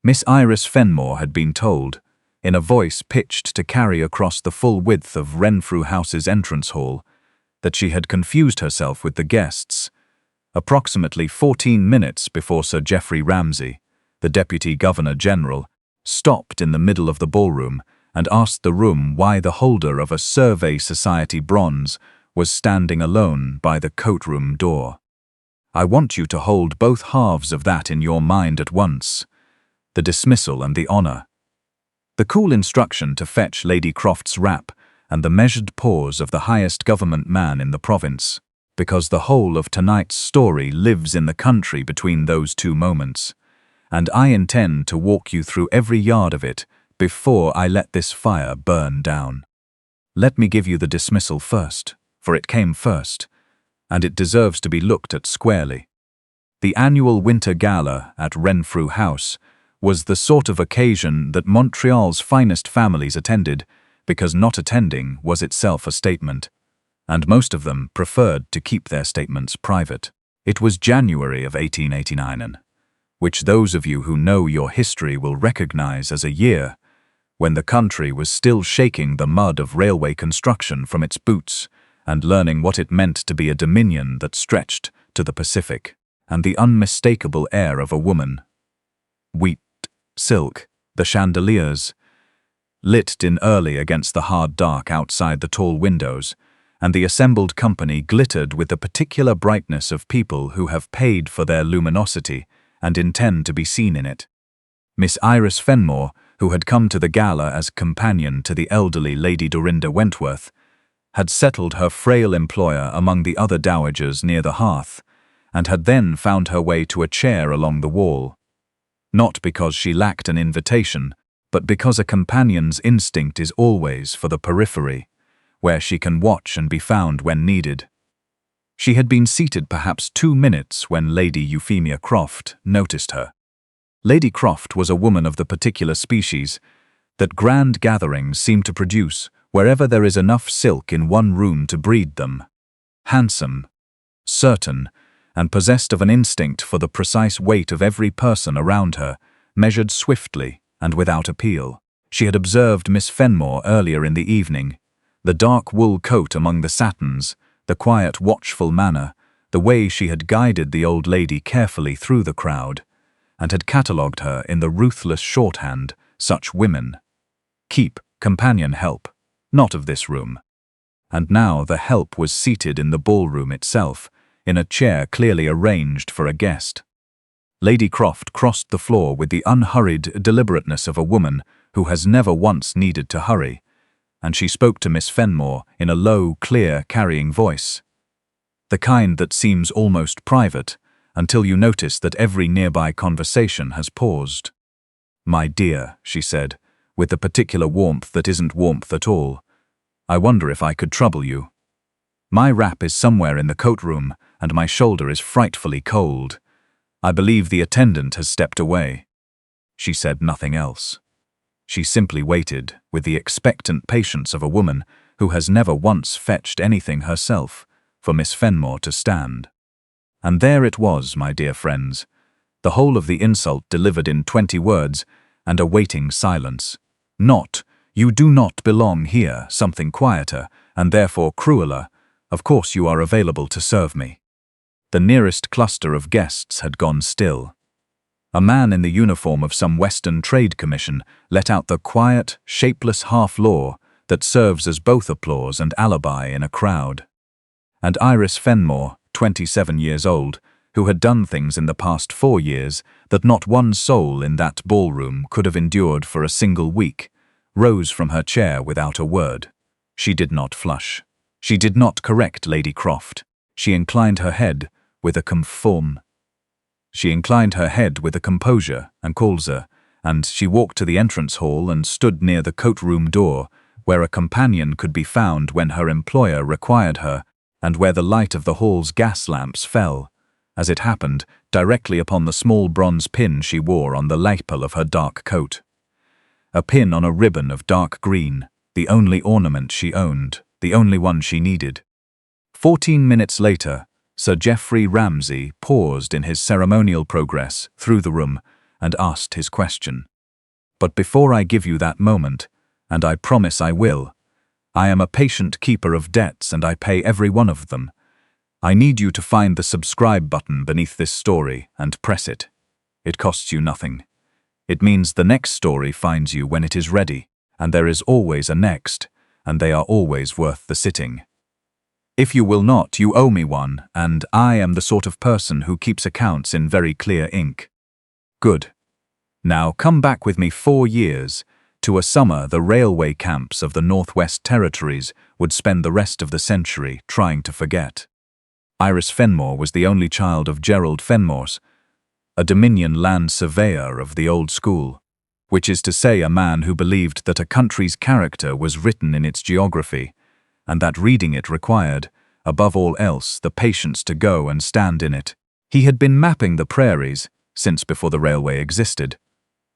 Miss Iris Fenmore had been told, in a voice pitched to carry across the full width of Renfrew House's entrance hall, that she had confused herself with the guests. Approximately 14 minutes before Sir Geoffrey Ramsay, the Deputy Governor-General, stopped in the middle of the ballroom and asked the room why the holder of a Survey Society bronze was standing alone by the coat-room door. "I want you to hold both halves of that in your mind at once, the dismissal and the honour." The cool instruction to fetch Lady Croft's wrap and the measured pause of the highest government man in the province, because the whole of tonight's story lives in the country between those two moments, and I intend to walk you through every yard of it before I let this fire burn down. Let me give you the dismissal first, for it came first, and it deserves to be looked at squarely. The annual winter gala at Renfrew House was the sort of occasion that Montreal's finest families attended, because not attending was itself a statement, and most of them preferred to keep their statements private. It was January of 1889, which those of you who know your history will recognize as a year when the country was still shaking the mud of railway construction from its boots and learning what it meant to be a dominion that stretched to the Pacific, and the unmistakable air of a woman. Wheat, silk, the chandeliers, lit in early against the hard dark outside the tall windows, and the assembled company glittered with the particular brightness of people who have paid for their luminosity and intend to be seen in it. Miss Iris Fenmore, who had come to the gala as companion to the elderly Lady Dorinda Wentworth, had settled her frail employer among the other dowagers near the hearth, and had then found her way to a chair along the wall. Not because she lacked an invitation, but because a companion's instinct is always for the periphery, where she can watch and be found when needed. She had been seated perhaps 2 minutes when Lady Euphemia Croft noticed her. Lady Croft was a woman of the particular species that grand gatherings seem to produce wherever there is enough silk in one room to breed them. Handsome, certain, and possessed of an instinct for the precise weight of every person around her, measured swiftly and without appeal. She had observed Miss Fenmore earlier in the evening, the dark wool coat among the satins, the quiet, watchful manner, the way she had guided the old lady carefully through the crowd, and had catalogued her in the ruthless shorthand, "Such women. Keep, companion help, not of this room." And now the help was seated in the ballroom itself, in a chair clearly arranged for a guest. Lady Croft crossed the floor with the unhurried deliberateness of a woman who has never once needed to hurry, and she spoke to Miss Fenmore in a low, clear, carrying voice, the kind that seems almost private until you notice that every nearby conversation has paused. "My dear," she said, with the particular warmth that isn't warmth at all, "I wonder if I could trouble you. My wrap is somewhere in the coat-room, and my shoulder is frightfully cold. I believe the attendant has stepped away." She said nothing else. She simply waited, with the expectant patience of a woman who has never once fetched anything herself, for Miss Fenmore to stand. And there it was, my dear friends, the whole of the insult delivered in 20 words, and a waiting silence. Not, "You do not belong here," something quieter, and therefore crueler, "Of course you are available to serve me." The nearest cluster of guests had gone still. A man in the uniform of some Western Trade Commission let out the quiet, shapeless half-law that serves as both applause and alibi in a crowd. And Iris Fenmore, 27 years old, who had done things in the past 4 years that not one soul in that ballroom could have endured for a single week, rose from her chair without a word. She did not flush. She did not correct Lady Croft. She inclined her head with a composure and calzer, and she walked to the entrance hall and stood near the coat-room door, where a companion could be found when her employer required her, and where the light of the hall's gas lamps fell, as it happened, directly upon the small bronze pin she wore on the lapel of her dark coat. A pin on a ribbon of dark green, the only ornament she owned, the only one she needed. 14 minutes later, Sir Geoffrey Ramsay paused in his ceremonial progress through the room and asked his question. But before I give you that moment, and I promise I will, I am a patient keeper of debts and I pay every one of them. I need you to find the subscribe button beneath this story and press it. It costs you nothing. It means the next story finds you when it is ready, and there is always a next, and they are always worth the sitting. If you will not, you owe me one, and I am the sort of person who keeps accounts in very clear ink. Good. Now come back with me 4 years, to a summer the railway camps of the Northwest Territories would spend the rest of the century trying to forget. Iris Fenmore was the only child of Gerald Fenmore, a Dominion land surveyor of the old school, which is to say a man who believed that a country's character was written in its geography, and that reading it required, above all else, the patience to go and stand in it. He had been mapping the prairies since before the railway existed,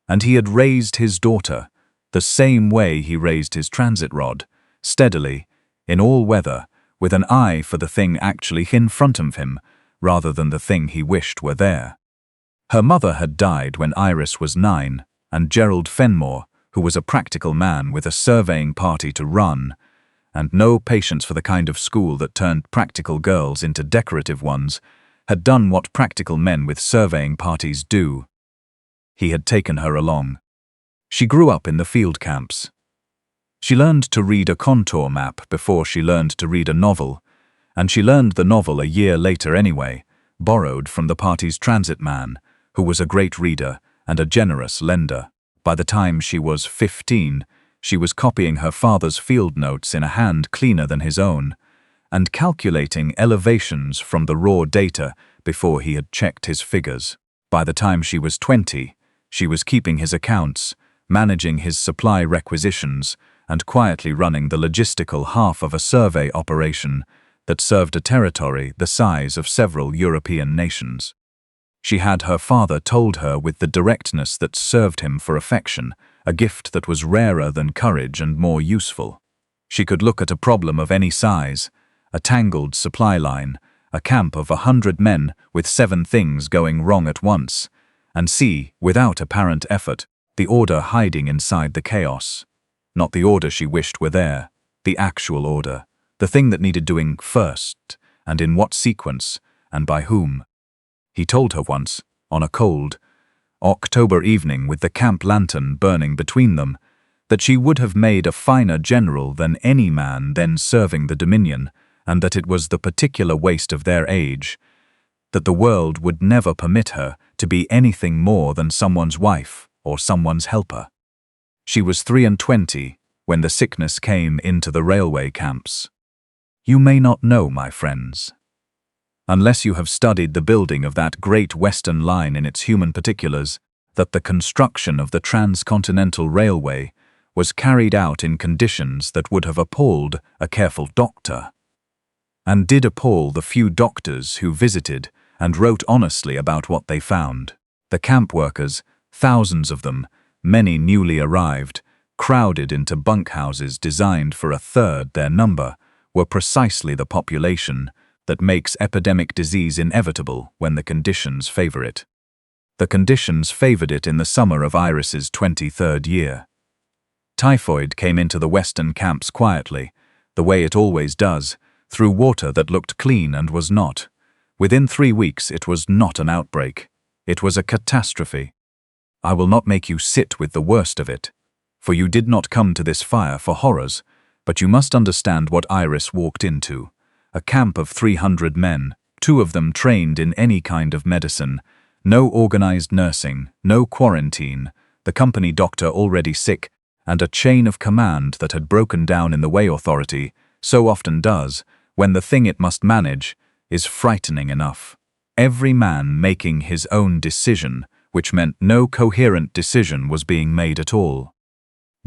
and he had raised his daughter the same way he raised his transit rod, steadily, in all weather, with an eye for the thing actually in front of him, rather than the thing he wished were there. Her mother had died when Iris was 9, and Gerald Fenmore, who was a practical man with a surveying party to run, and no patience for the kind of school that turned practical girls into decorative ones, had done what practical men with surveying parties do. He had taken her along. She grew up in the field camps. She learned to read a contour map before she learned to read a novel, and she learned the novel a year later anyway, borrowed from the party's transit man, who was a great reader and a generous lender. By the time she was 15, she was copying her father's field notes in a hand cleaner than his own, and calculating elevations from the raw data before he had checked his figures. By the time she was 20, she was keeping his accounts, managing his supply requisitions, and quietly running the logistical half of a survey operation that served a territory the size of several European nations. She had her father told her with the directness that served him for affection, a gift that was rarer than courage and more useful. She could look at a problem of any size, a tangled supply line, a camp of 100 men with 7 things going wrong at once, and see, without apparent effort, the order hiding inside the chaos. Not the order she wished were there, the actual order, the thing that needed doing first, and in what sequence, and by whom. He told her once, on a cold October evening with the camp lantern burning between them, that she would have made a finer general than any man then serving the Dominion, and that it was the particular waste of their age, that the world would never permit her to be anything more than someone's wife or someone's helper. She was 23 when the sickness came into the railway camps. You may not know, my friends, unless you have studied the building of that great Western line in its human particulars, that the construction of the transcontinental railway was carried out in conditions that would have appalled a careful doctor, and did appall the few doctors who visited and wrote honestly about what they found. The camp workers, thousands of them, many newly arrived, crowded into bunkhouses designed for 1/3 their number, were precisely the population that makes epidemic disease inevitable when the conditions favor it. The conditions favored it in the summer of Iris's 23rd year. Typhoid came into the western camps quietly, the way it always does, through water that looked clean and was not. Within 3 weeks it was not an outbreak. It was a catastrophe. I will not make you sit with the worst of it, for you did not come to this fire for horrors, but you must understand what Iris walked into. A camp of 300 men, 2 of them trained in any kind of medicine, no organized nursing, no quarantine, the company doctor already sick, and a chain of command that had broken down in the way authority, so often does, when the thing it must manage is frightening enough. Every man making his own decision, which meant no coherent decision was being made at all.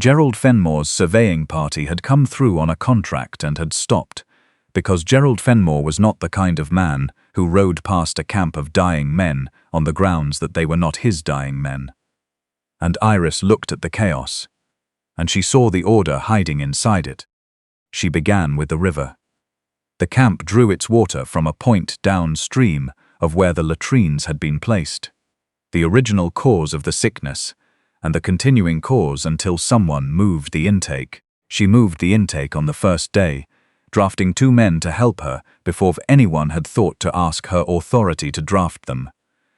Gerald Fenmore's surveying party had come through on a contract and had stopped, because Gerald Fenmore was not the kind of man who rode past a camp of dying men on the grounds that they were not his dying men. And Iris looked at the chaos, and she saw the order hiding inside it. She began with the river. The camp drew its water from a point downstream of where the latrines had been placed. the original cause of the sickness, and the continuing cause until someone moved the intake. She moved the intake on the first day, drafting 2 men to help her before anyone had thought to ask her authority to draft them.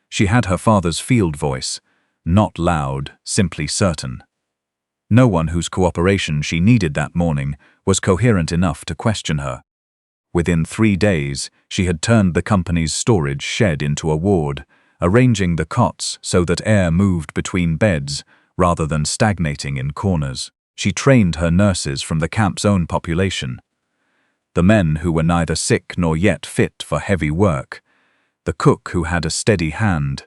She had her father's field voice, not loud, simply certain. No one whose cooperation she needed that morning was coherent enough to question her. Within 3 days, she had turned the company's storage shed into a ward, arranging the cots so that air moved between beds rather than stagnating in corners. She trained her nurses from the camp's own population. The men who were neither sick nor yet fit for heavy work, the cook who had a steady hand,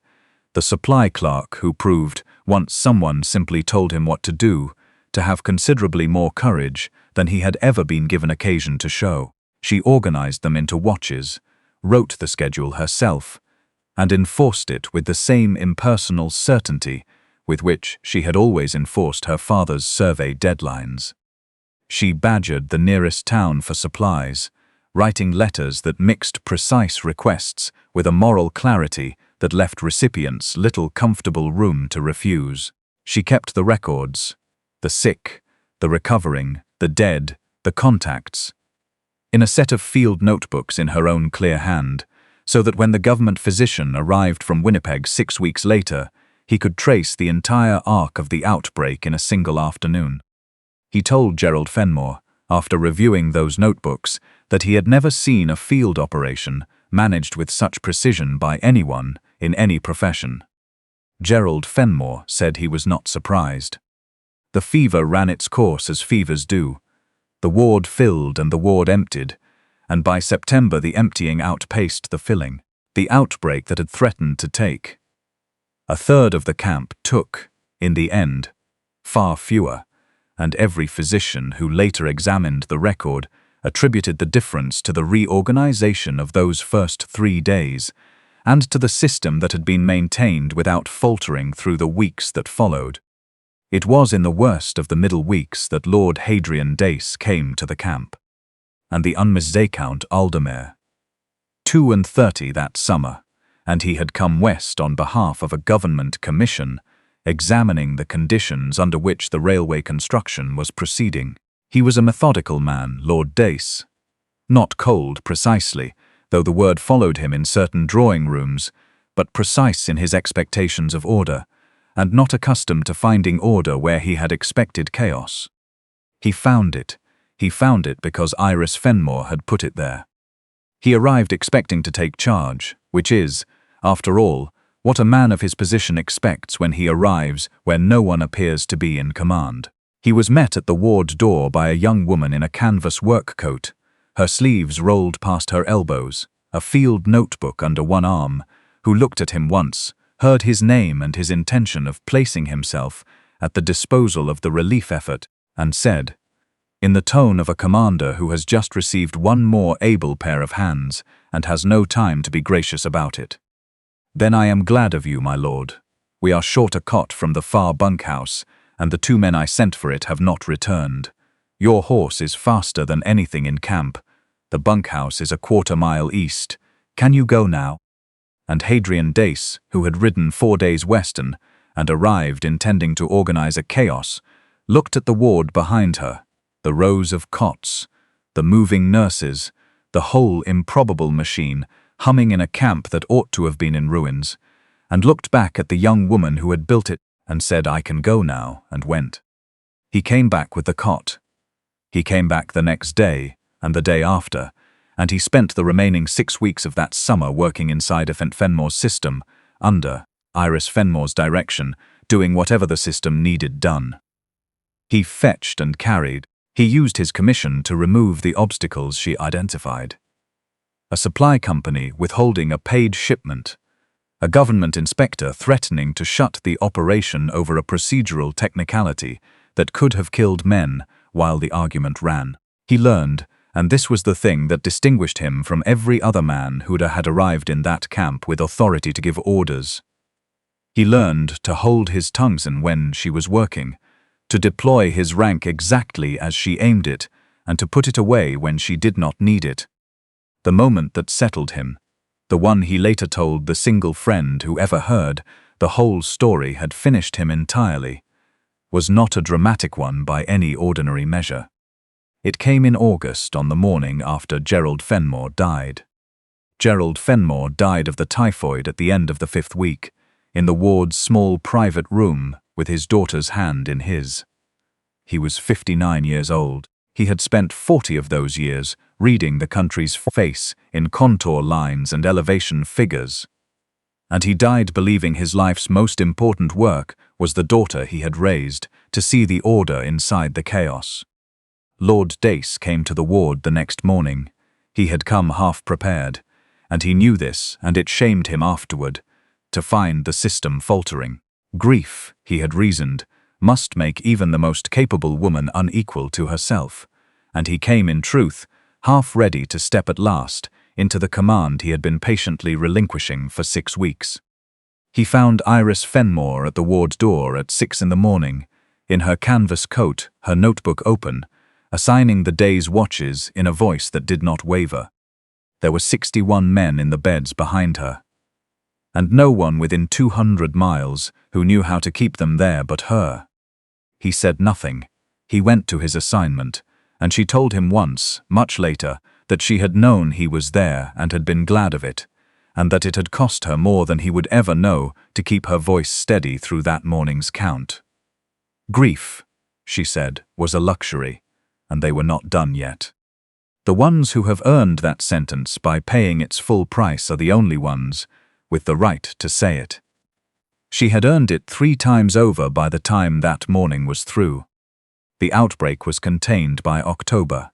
the supply clerk who proved, once someone simply told him what to do, to have considerably more courage than he had ever been given occasion to show. She organized them into watches, wrote the schedule herself, and enforced it with the same impersonal certainty with which she had always enforced her father's survey deadlines. She badgered the nearest town for supplies, writing letters that mixed precise requests with a moral clarity that left recipients little comfortable room to refuse. She kept the records, the sick, the recovering, the dead, the contacts, in a set of field notebooks in her own clear hand, so that when the government physician arrived from Winnipeg 6 weeks later, he could trace the entire arc of the outbreak in a single afternoon. He told Gerald Fenmore, after reviewing those notebooks, that he had never seen a field operation managed with such precision by anyone in any profession. Gerald Fenmore said he was not surprised. The fever ran its course as fevers do. The ward filled and the ward emptied, and by September the emptying outpaced the filling. The outbreak that had threatened to take 1/3 of the camp took, in the end, far fewer, and every physician who later examined the record attributed the difference to the reorganization of those first 3 days, and to the system that had been maintained without faltering through the weeks that followed. It was in the worst of the middle weeks that Lord Hadrian Dace came to the camp, and the unmistakount Aldermere. 32 that summer, and he had come west on behalf of a government commission, examining the conditions under which the railway construction was proceeding. He was a methodical man, Lord Dace. Not cold, precisely, though the word followed him in certain drawing rooms, but precise in his expectations of order, and not accustomed to finding order where he had expected chaos. He found it. He found it because Iris Fenmore had put it there. He arrived expecting to take charge, which is, after all, what a man of his position expects when he arrives where no one appears to be in command. He was met at the ward door by a young woman in a canvas work coat, her sleeves rolled past her elbows, a field notebook under one arm, who looked at him once, heard his name and his intention of placing himself at the disposal of the relief effort, and said, in the tone of a commander who has just received one more able pair of hands and has no time to be gracious about it, "Then I am glad of you, my lord. We are short a cot from the far bunkhouse, and the 2 men I sent for it have not returned. Your horse is faster than anything in camp. The bunkhouse is a 1/4 mile east. Can you go now?" And Hadrian Dace, who had ridden 4 days western and arrived intending to organize a chaos, looked at the ward behind her, the rows of cots, the moving nurses, the whole improbable machine humming in a camp that ought to have been in ruins, and looked back at the young woman who had built it and said, "I can go now," and went. He came back with the cot. He came back the next day and the day after, and he spent the remaining 6 weeks of that summer working inside of Fenmore's system, under Iris Fenmore's direction, doing whatever the system needed done. He fetched and carried. He used his commission to remove the obstacles she identified. A supply company withholding a paid shipment, a government inspector threatening to shut the operation over a procedural technicality that could have killed men while the argument ran. He learned, and this was the thing that distinguished him from every other man who had arrived in that camp with authority to give orders. He learned to hold his tongue when she was working, to deploy his rank exactly as she aimed it, and to put it away when she did not need it. The moment that settled him, the one he later told the single friend who ever heard, The whole story had finished him entirely, was not a dramatic one by any ordinary measure. It came in August, on the morning after Gerald Fenmore died. Gerald Fenmore died of the typhoid at the end of the 5th week, in the ward's small private room with his daughter's hand in his. He was 59 years old. He had spent 40 of those years reading the country's face in contour lines and elevation figures. And he died believing his life's most important work was the daughter he had raised, to see the order inside the chaos. Lord Dace came to the ward the next morning. He had come half prepared, and he knew this, and it shamed him afterward, to find the system faltering. Grief, he had reasoned, must make even the most capable woman unequal to herself, and he came in truth, half ready to step at last into the command he had been patiently relinquishing for 6 weeks. He found Iris Fenmore at the ward door at 6 in the morning, in her canvas coat, her notebook open, assigning the day's watches in a voice that did not waver. There were 61 men in the beds behind her, and no one within 200 miles who knew how to keep them there but her. He said nothing. He went to his assignment, and she told him once, much later, that she had known he was there and had been glad of it, and that it had cost her more than he would ever know to keep her voice steady through that morning's count. Grief, she said, was a luxury, and they were not done yet. The ones who have earned that sentence by paying its full price are the only ones with the right to say it. She had earned it 3 times over by the time that morning was through. The outbreak was contained by October.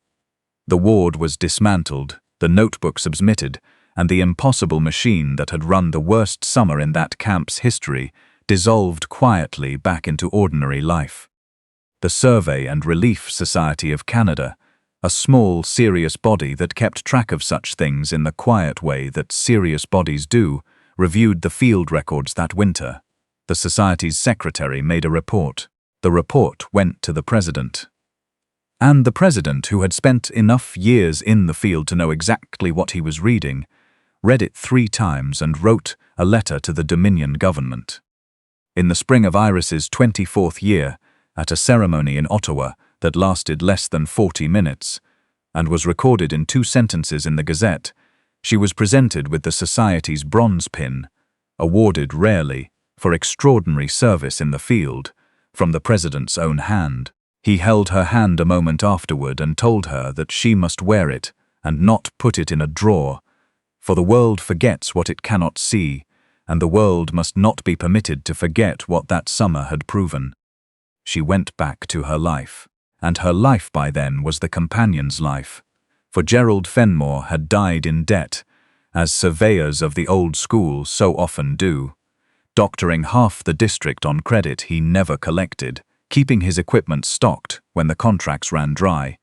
The ward was dismantled, the notebook submitted, and the impossible machine that had run the worst summer in that camp's history dissolved quietly back into ordinary life. The Survey and Relief Society of Canada, a small, serious body that kept track of such things in the quiet way that serious bodies do, reviewed the field records that winter. The Society's secretary made a report. The report went to the president. And the president, who had spent enough years in the field to know exactly what he was reading, read it 3 times and wrote a letter to the Dominion government. In the spring of Iris's 24th year, at a ceremony in Ottawa that lasted less than 40 minutes, and was recorded in 2 sentences in the Gazette, she was presented with the Society's bronze pin, awarded rarely for extraordinary service in the field, from the president's own hand. He held her hand a moment afterward and told her that she must wear it and not put it in a drawer, for the world forgets what it cannot see, and the world must not be permitted to forget what that summer had proven. She went back to her life, and her life by then was the companion's life, for Gerald Fenmore had died in debt, as surveyors of the old school so often do, doctoring half the district on credit he never collected, keeping his equipment stocked when the contracts ran dry,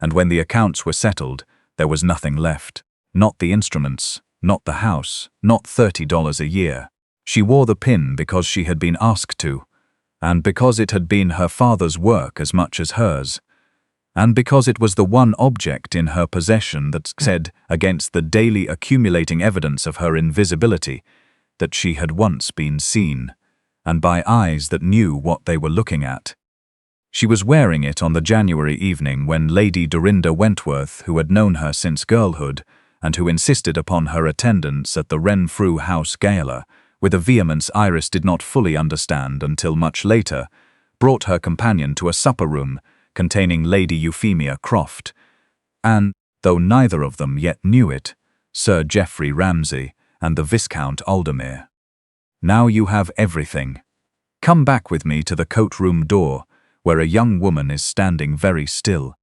and when the accounts were settled, there was nothing left. Not the instruments, not the house, not $30 a year. She wore the pin because she had been asked to, and because it had been her father's work as much as hers, and because it was the one object in her possession that said, against the daily accumulating evidence of her invisibility, that she had once been seen, and by eyes that knew what they were looking at. She was wearing it on the January evening when Lady Dorinda Wentworth, who had known her since girlhood, and who insisted upon her attendance at the Renfrew House Gala, with a vehemence Iris did not fully understand until much later, brought her companion to a supper room containing Lady Euphemia Croft, and, though neither of them yet knew it, Sir Geoffrey Ramsay and the Viscount Aldermere. Now you have everything. Come back with me to the coat-room door, where a young woman is standing very still.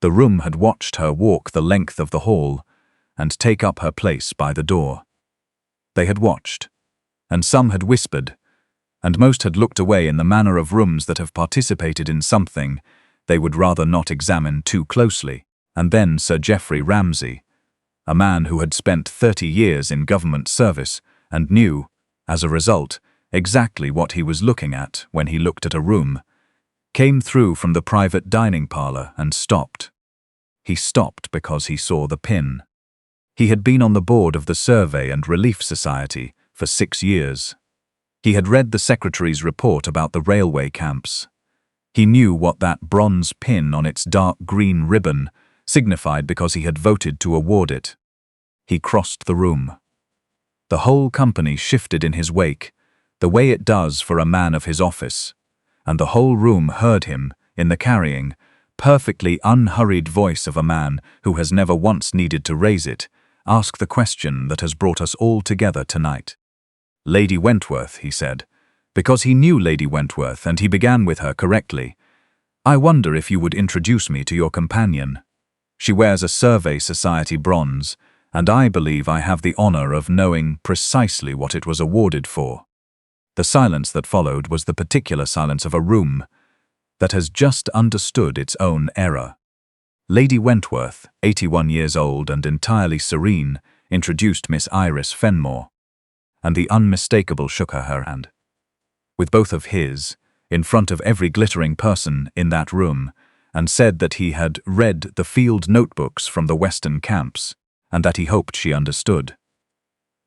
The room had watched her walk the length of the hall and take up her place by the door. They had watched, and some had whispered, and most had looked away in the manner of rooms that have participated in something they would rather not examine too closely. And then Sir Geoffrey Ramsay, a man who had spent 30 years in government service and knew, as a result, exactly what he was looking at when he looked at a room, came through from the private dining parlour and stopped. He stopped because he saw the pin. He had been on the board of the Survey and Relief Society for 6 years. He had read the secretary's report about the railway camps. He knew what that bronze pin on its dark green ribbon signified because he had voted to award it. He crossed the room. The whole company shifted in his wake, the way it does for a man of his office, and the whole room heard him, in the carrying, perfectly unhurried voice of a man who has never once needed to raise it, ask the question that has brought us all together tonight. "Lady Wentworth," he said, because he knew Lady Wentworth and he began with her correctly. "I wonder if you would introduce me to your companion. She wears a Survey Society bronze, and I believe I have the honor of knowing precisely what it was awarded for." The silence that followed was the particular silence of a room that has just understood its own error. Lady Wentworth, 81 years old and entirely serene, introduced Miss Iris Fenmore, and the unmistakable shook her hand. With both of his, in front of every glittering person in that room, and said that he had read the field notebooks from the Western camps, and that he hoped she understood.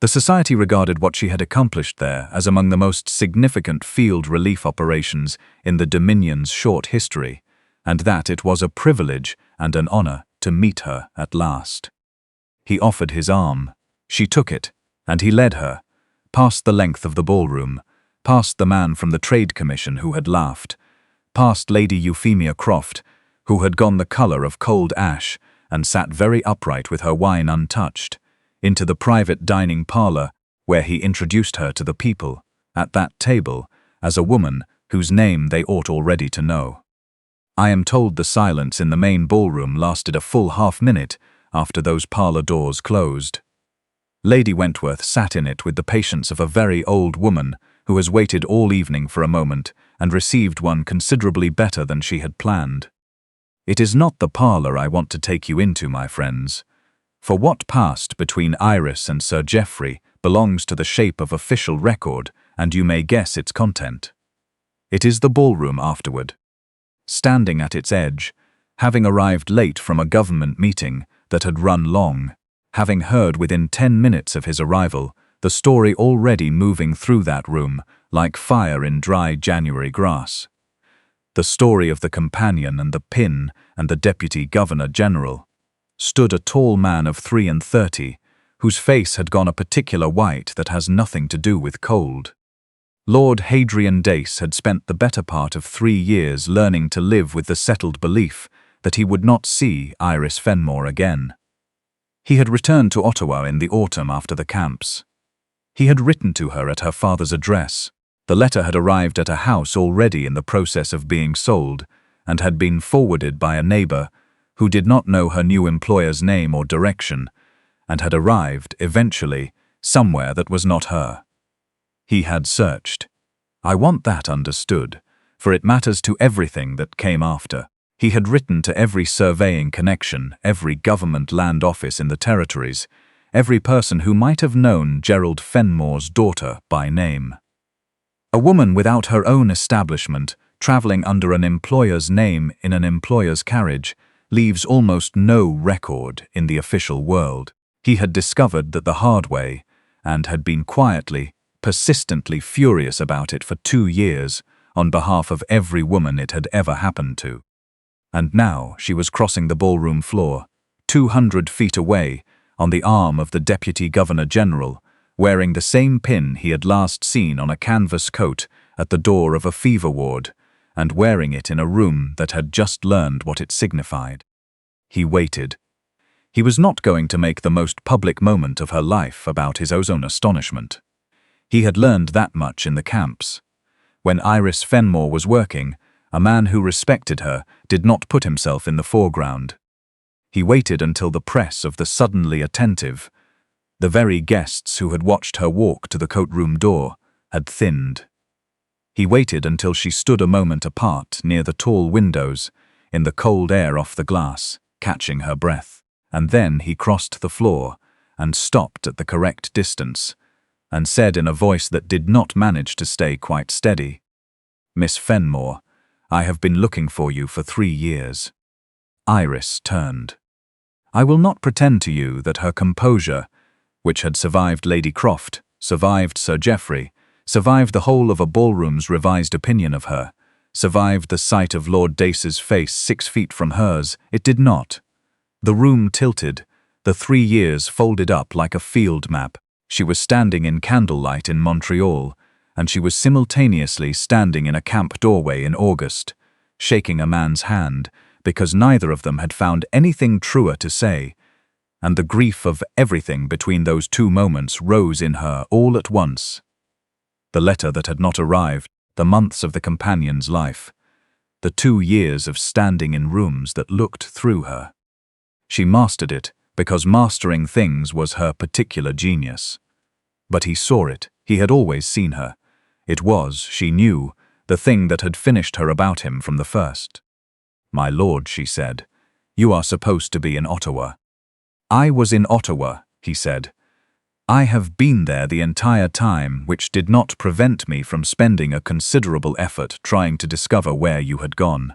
The society regarded what she had accomplished there as among the most significant field relief operations in the Dominion's short history, and that it was a privilege and an honor to meet her at last. He offered his arm. She took it, and he led her, past the length of the ballroom, past the man from the Trade Commission who had laughed, past Lady Euphemia Croft, who had gone the color of cold ash and sat very upright with her wine untouched, into the private dining parlor where he introduced her to the people, at that table, as a woman whose name they ought already to know. I am told the silence in the main ballroom lasted a full half-minute after those parlor doors closed. Lady Wentworth sat in it with the patience of a very old woman who has waited all evening for a moment and received one considerably better than she had planned. "It is not the parlor I want to take you into, my friends, for what passed between Iris and Sir Geoffrey belongs to the shape of official record, and you may guess its content. It is the ballroom afterward. Standing at its edge, having arrived late from a government meeting that had run long, having heard within 10 minutes of his arrival the story already moving through that room like fire in dry January grass. The story of the companion and the pin and the Deputy Governor-General, stood a tall man of 33, whose face had gone a particular white that has nothing to do with cold. Lord Hadrian Dace had spent the better part of 3 years learning to live with the settled belief that he would not see Iris Fenmore again. He had returned to Ottawa in the autumn after the camps. He had written to her at her father's address. The letter had arrived at a house already in the process of being sold, and had been forwarded by a neighbor who did not know her new employer's name or direction, and had arrived, eventually, somewhere that was not her. He had searched. I want that understood, for it matters to everything that came after. He had written to every surveying connection, every government land office in the territories, every person who might have known Gerald Fenmore's daughter by name. A woman without her own establishment, traveling under an employer's name in an employer's carriage, leaves almost no record in the official world. He had discovered that the hard way, and had been quietly, persistently furious about it for 2 years, on behalf of every woman it had ever happened to. And now she was crossing the ballroom floor, 200 feet away, on the arm of the Deputy Governor-General, wearing the same pin he had last seen on a canvas coat at the door of a fever ward, and wearing it in a room that had just learned what it signified. He waited. He was not going to make the most public moment of her life about his own astonishment. He had learned that much in the camps. When Iris Fenmore was working, a man who respected her did not put himself in the foreground. He waited until the press of the suddenly attentive, the very guests who had watched her walk to the coat-room door, had thinned. He waited until she stood a moment apart near the tall windows, in the cold air off the glass, catching her breath. And then he crossed the floor and stopped at the correct distance, and said in a voice that did not manage to stay quite steady, "Miss Fenmore, I have been looking for you for 3 years." Iris turned. I will not pretend to you that her composure, which had survived Lady Croft, survived Sir Geoffrey, survived the whole of a ballroom's revised opinion of her, survived the sight of Lord Dace's face 6 feet from hers, it did not. The room tilted, the 3 years folded up like a field map. She was standing in candlelight in Montreal, and she was simultaneously standing in a camp doorway in August, shaking a man's hand, because neither of them had found anything truer to say, and the grief of everything between those 2 moments rose in her all at once. The letter that had not arrived, the months of the companion's life, the 2 years of standing in rooms that looked through her. She mastered it because mastering things was her particular genius. But he saw it, he had always seen her. It was, she knew, the thing that had finished her about him from the first. "My lord," she said, "you are supposed to be in Ottawa." "I was in Ottawa," he said. "I have been there the entire time, which did not prevent me from spending a considerable effort trying to discover where you had gone.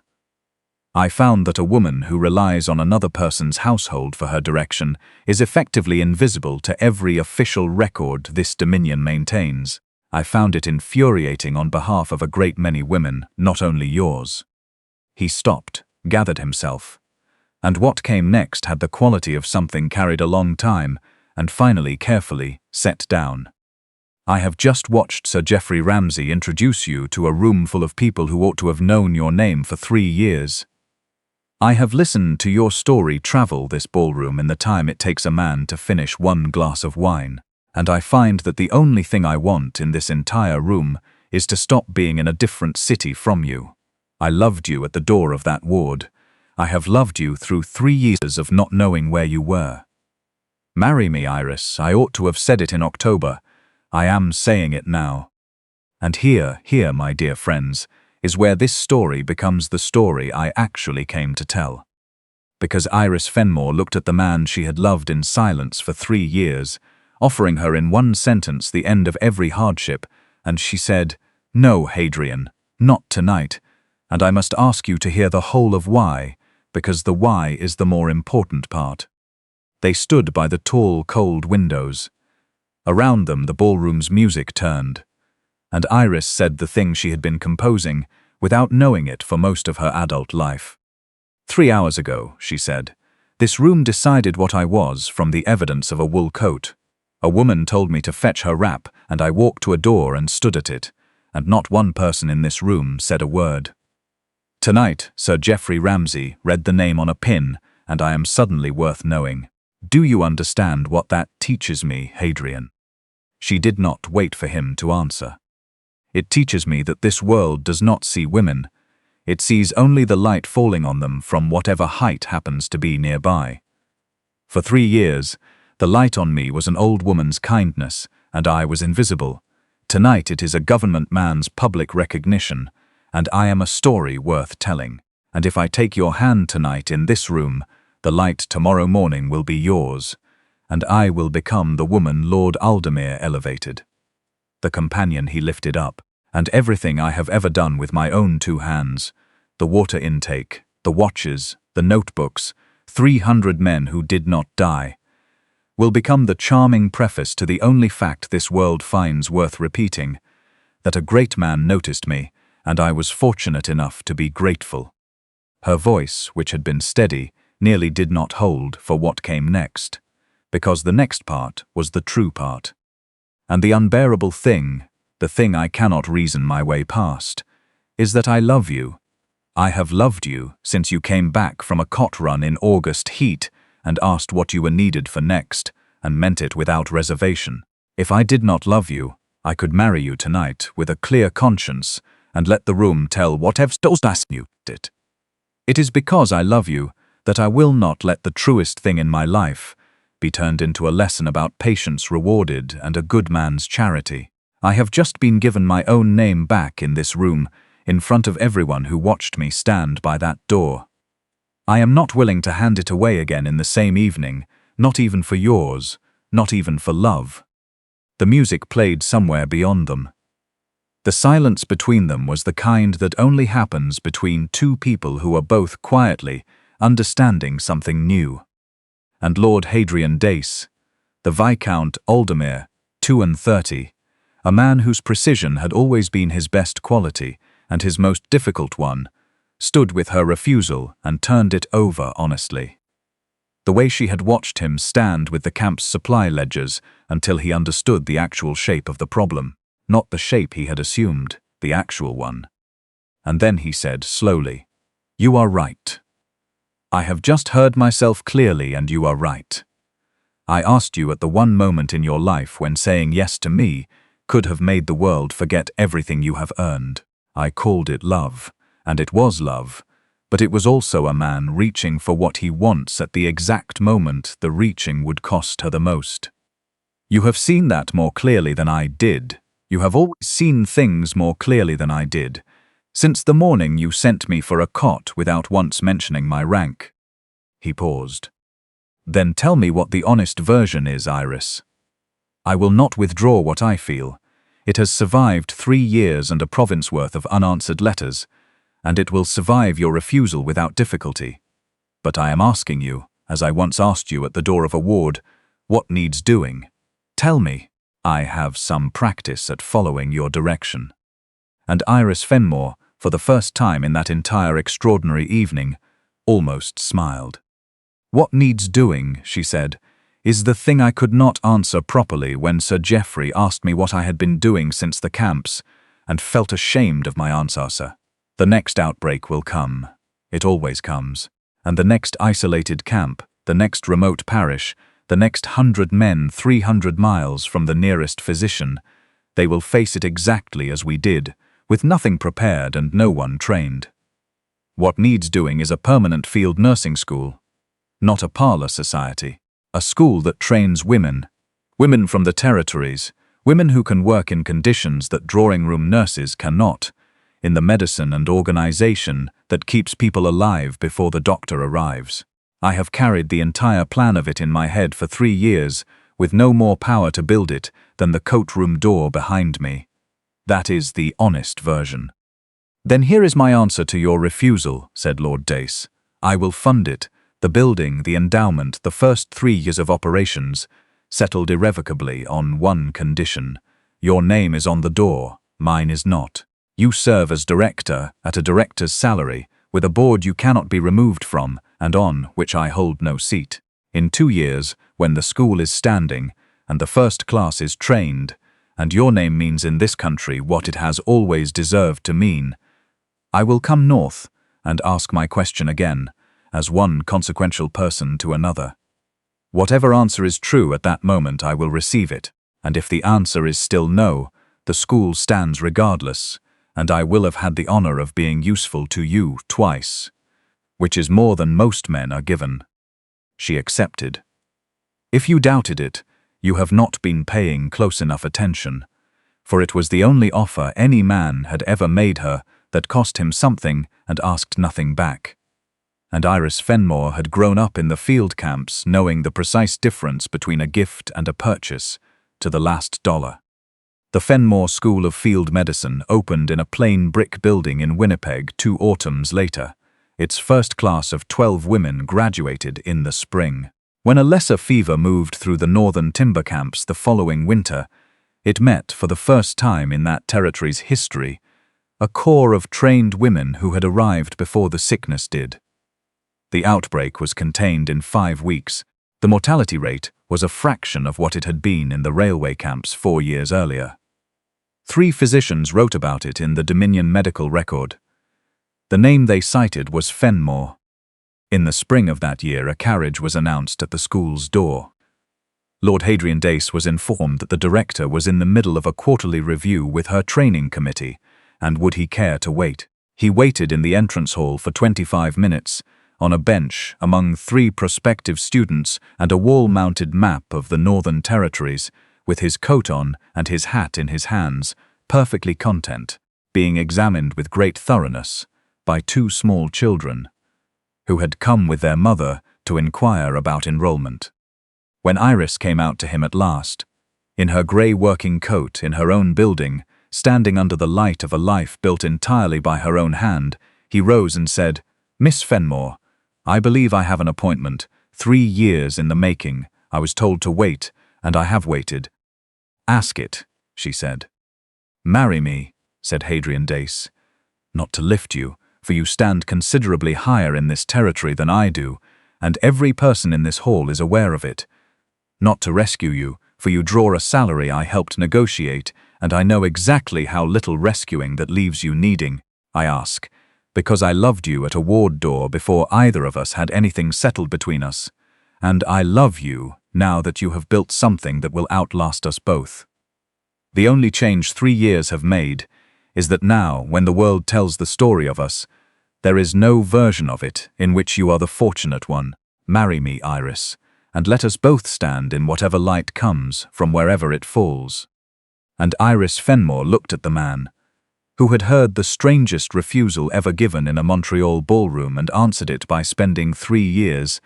I found that a woman who relies on another person's household for her direction is effectively invisible to every official record this dominion maintains. I found it infuriating on behalf of a great many women, not only yours." He stopped, gathered himself, and what came next had the quality of something carried a long time, and finally carefully set down. "I have just watched Sir Geoffrey Ramsay introduce you to a room full of people who ought to have known your name for 3 years. I have listened to your story travel this ballroom in the time it takes a man to finish 1 glass of wine, and I find that the only thing I want in this entire room is to stop being in a different city from you. I loved you at the door of that ward. I have loved you through 3 years of not knowing where you were. Marry me, Iris. I ought to have said it in October. I am saying it now. And here, my dear friends, is where this story becomes the story I actually came to tell. Because Iris Fenmore looked at the man she had loved in silence for 3 years, offering her in 1 sentence the end of every hardship, and she said, "No, Hadrian, not tonight, and I must ask you to hear the whole of why, because the why is the more important part." They stood by the tall, cold windows. Around them the ballroom's music turned, and Iris said the thing she had been composing, without knowing it for most of her adult life. "3 hours ago," she said, "this room decided what I was from the evidence of a wool coat. A woman told me to fetch her wrap, and I walked to a door and stood at it, and not one person in this room said a word. Tonight, Sir Geoffrey Ramsay read the name on a pin, and I am suddenly worth knowing. Do you understand what that teaches me, Hadrian?" She did not wait for him to answer. "It teaches me that this world does not see women. It sees only the light falling on them from whatever height happens to be nearby. For 3 years, the light on me was an old woman's kindness, and I was invisible. Tonight it is a government man's public recognition, and I am a story worth telling. And if I take your hand tonight in this room, the light tomorrow morning will be yours, and I will become the woman Lord Aldemir elevated. The companion he lifted up, and everything I have ever done with my own 2 hands, the water intake, the watches, the notebooks, 300 men who did not die, will become the charming preface to the only fact this world finds worth repeating, that a great man noticed me, and I was fortunate enough to be grateful." Her voice, which had been steady, nearly did not hold for what came next, because the next part was the true part. "And the unbearable thing, the thing I cannot reason my way past, is that I love you. I have loved you since you came back from a cot run in August heat and asked what you were needed for next, and meant it without reservation. If I did not love you, I could marry you tonight with a clear conscience and let the room tell whatever you did. It is because I love you that I will not let the truest thing in my life be turned into a lesson about patience rewarded and a good man's charity. I have just been given my own name back in this room, in front of everyone who watched me stand by that door. I am not willing to hand it away again in the same evening, not even for yours, not even for love." The music played somewhere beyond them. The silence between them was the kind that only happens between 2 people who are both quietly understanding something new. And Lord Hadrian Dace, the Viscount Aldemir, 32, a man whose precision had always been his best quality and his most difficult one, stood with her refusal and turned it over honestly. The way she had watched him stand with the camp's supply ledgers until he understood the actual shape of the problem, not the shape he had assumed, the actual one. And then he said slowly, "You are right. I have just heard myself clearly, and you are right. I asked you at the one moment in your life when saying yes to me could have made the world forget everything you have earned. I called it love, and it was love, but it was also a man reaching for what he wants at the exact moment the reaching would cost her the most. You have seen that more clearly than I did. You have always seen things more clearly than I did, since the morning you sent me for a cot without once mentioning my rank." He paused. "Then tell me what the honest version is, Iris. I will not withdraw what I feel. It has survived 3 years and a province worth of unanswered letters, and it will survive your refusal without difficulty. But I am asking you, as I once asked you at the door of a ward, what needs doing? Tell me. I have some practice at following your direction." And Iris Fenmore, for the first time in that entire extraordinary evening, almost smiled. "What needs doing," she said, "is the thing I could not answer properly when Sir Geoffrey asked me what I had been doing since the camps, and felt ashamed of my answer. The next outbreak will come. It always comes. And the next isolated camp, the next remote parish, the next 100 men 300 miles from the nearest physician, they will face it exactly as we did, with nothing prepared and no one trained. What needs doing is a permanent field nursing school, not a parlor society, a school that trains women from the territories, women who can work in conditions that drawing-room nurses cannot, in the medicine and organization that keeps people alive before the doctor arrives. I have carried the entire plan of it in my head for 3 years, with no more power to build it than the coat-room door behind me. That is the honest version." "Then here is my answer to your refusal," said Lord Dace. "I will fund it, the building, the endowment, the first 3 years of operations, settled irrevocably on one condition. Your name is on the door, mine is not. You serve as director, at a director's salary, with a board you cannot be removed from, and on which I hold no seat. In 2 years, when the school is standing, and the first class is trained, and your name means in this country what it has always deserved to mean, I will come north and ask my question again, as one consequential person to another. Whatever answer is true at that moment, I will receive it, and if the answer is still no, the school stands regardless, and I will have had the honor of being useful to you twice, which is more than most men are given." She accepted. "If you doubted it, you have not been paying close enough attention, for it was the only offer any man had ever made her that cost him something and asked nothing back. And Iris Fenmore had grown up in the field camps knowing the precise difference between a gift and a purchase, to the last dollar. The Fenmore School of Field Medicine opened in a plain brick building in Winnipeg 2 autumns later. Its first class of 12 women graduated in the spring. When a lesser fever moved through the northern timber camps the following winter, it met for the first time in that territory's history a corps of trained women who had arrived before the sickness did. The outbreak was contained in 5 weeks. The mortality rate was a fraction of what it had been in the railway camps 4 years earlier. 3 physicians wrote about it in the Dominion Medical Record. The name they cited was Fenmore. In the spring of that year, a carriage was announced at the school's door. Lord Hadrian Dace was informed that the director was in the middle of a quarterly review with her training committee, and would he care to wait? He waited in the entrance hall for 25 minutes, on a bench among 3 prospective students and a wall-mounted map of the Northern Territories, with his coat on and his hat in his hands, perfectly content, being examined with great thoroughness by 2 small children, who had come with their mother to inquire about enrollment. When Iris came out to him at last, in her grey working coat in her own building, standing under the light of a life built entirely by her own hand, he rose and said, "Miss Fenmore, I believe I have an appointment, 3 years in the making. I was told to wait, and I have waited." "Ask it," she said. "Marry me," said Hadrian Dace. "Not to lift you, for you stand considerably higher in this territory than I do, and every person in this hall is aware of it. Not to rescue you, for you draw a salary I helped negotiate, and I know exactly how little rescuing that leaves you needing. I ask, because I loved you at a ward door before either of us had anything settled between us, and I love you now that you have built something that will outlast us both. The only change 3 years have made is that now, when the world tells the story of us, there is no version of it in which you are the fortunate one. Marry me, Iris, and let us both stand in whatever light comes from wherever it falls." And Iris Fenmore looked at the man, who had heard the strangest refusal ever given in a Montreal ballroom and answered it by spending 3 years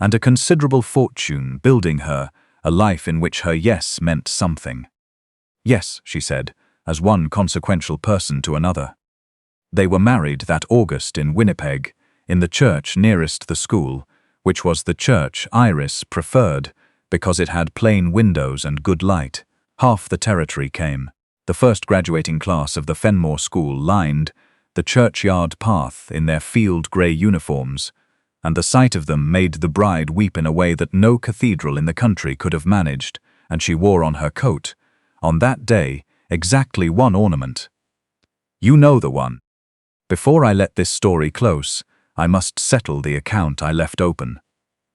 and a considerable fortune building her a life in which her yes meant something. "Yes," she said, as one consequential person to another. They were married that August in Winnipeg, in the church nearest the school, which was the church Iris preferred because it had plain windows and good light. Half the territory came. The first graduating class of the Fenmore School lined the churchyard path in their field-grey uniforms, and the sight of them made the bride weep in a way that no cathedral in the country could have managed, and she wore on her coat, on that day, exactly one ornament. You know the one. Before I let this story close, I must settle the account I left open.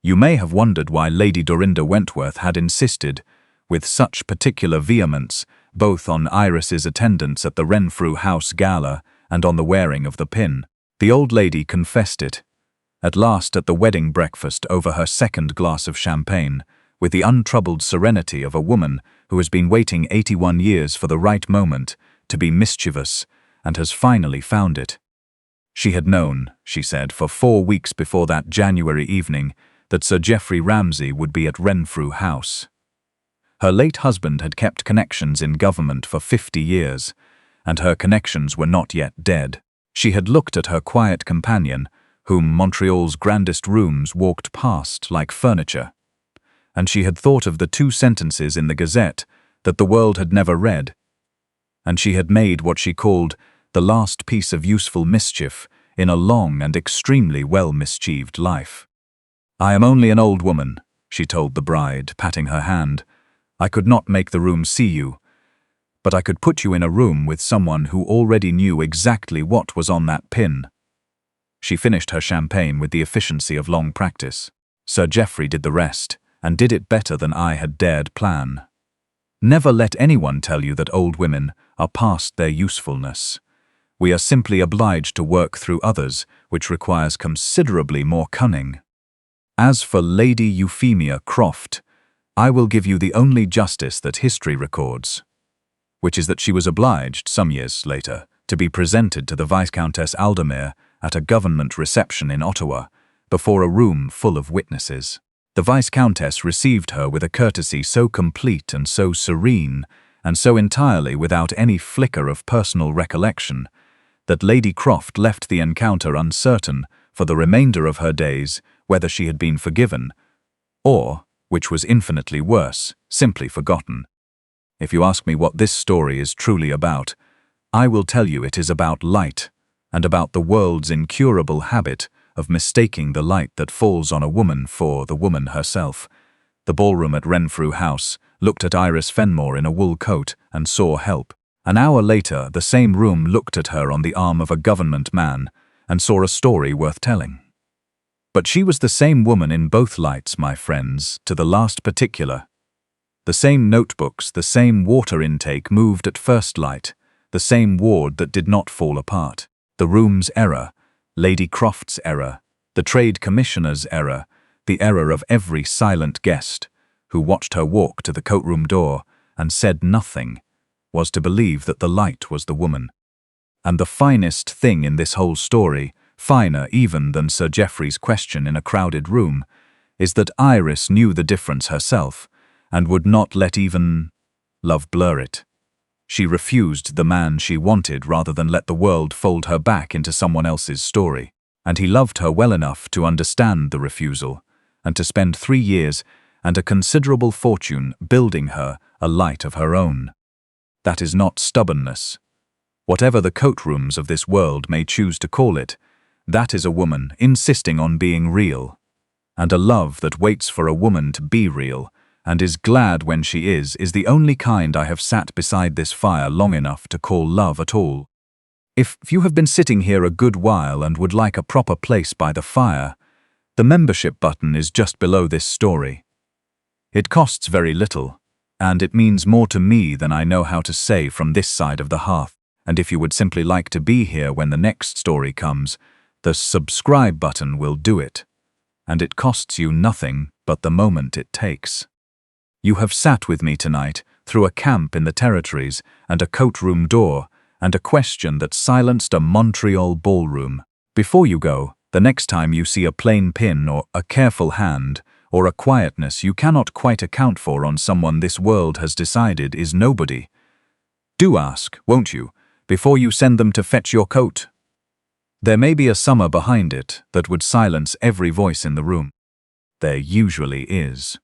You may have wondered why Lady Dorinda Wentworth had insisted, with such particular vehemence, both on Iris's attendance at the Renfrew House Gala and on the wearing of the pin. The old lady confessed it, at last at the wedding breakfast over her second glass of champagne, with the untroubled serenity of a woman who has been waiting 81 years for the right moment to be mischievous and has finally found it. She had known, she said, for 4 weeks before that January evening that Sir Geoffrey Ramsay would be at Renfrew House. Her late husband had kept connections in government for 50 years, and her connections were not yet dead. She had looked at her quiet companion, whom Montreal's grandest rooms walked past like furniture, and she had thought of the 2 sentences in the Gazette that the world had never read, and she had made what she called the last piece of useful mischief in a long and extremely well-mischieved life. "I am only an old woman," she told the bride, patting her hand. "I could not make the room see you, but I could put you in a room with someone who already knew exactly what was on that pin." She finished her champagne with the efficiency of long practice. Sir Geoffrey did the rest, and did it better than I had dared plan. Never let anyone tell you that old women are past their usefulness. We are simply obliged to work through others, which requires considerably more cunning. As for Lady Euphemia Croft, I will give you the only justice that history records, which is that she was obliged, some years later, to be presented to the Viscountess Aldermere at a government reception in Ottawa, before a room full of witnesses. The Viscountess received her with a courtesy so complete and so serene, and so entirely without any flicker of personal recollection, that Lady Croft left the encounter uncertain for the remainder of her days whether she had been forgiven, or, which was infinitely worse, simply forgotten. If you ask me what this story is truly about, I will tell you it is about light, and about the world's incurable habit of mistaking the light that falls on a woman for the woman herself. The ballroom at Renfrew House looked at Iris Fenmore in a wool coat and saw help. An hour later, the same room looked at her on the arm of a government man and saw a story worth telling. But she was the same woman in both lights, my friends, to the last particular. The same notebooks, the same water intake moved at first light, the same ward that did not fall apart. The room's error, Lady Croft's error, the Trade Commissioner's error, the error of every silent guest who watched her walk to the coat-room door and said nothing, was to believe that the light was the woman. And the finest thing in this whole story, finer even than Sir Geoffrey's question in a crowded room, is that Iris knew the difference herself and would not let even love blur it. She refused the man she wanted rather than let the world fold her back into someone else's story, and he loved her well enough to understand the refusal and to spend 3 years and a considerable fortune building her a light of her own. That is not stubbornness. Whatever the coat rooms of this world may choose to call it, that is a woman insisting on being real. And a love that waits for a woman to be real, and is glad when she is the only kind I have sat beside this fire long enough to call love at all. If you have been sitting here a good while and would like a proper place by the fire, the membership button is just below this story. It costs very little, and it means more to me than I know how to say from this side of the hearth. And if you would simply like to be here when the next story comes, the subscribe button will do it. And it costs you nothing but the moment it takes. You have sat with me tonight through a camp in the territories and a coat room door and a question that silenced a Montreal ballroom. Before you go, the next time you see a plain pin or a careful hand or a quietness you cannot quite account for on someone this world has decided is nobody, do ask, won't you, before you send them to fetch your coat? There may be a summer behind it that would silence every voice in the room. There usually is.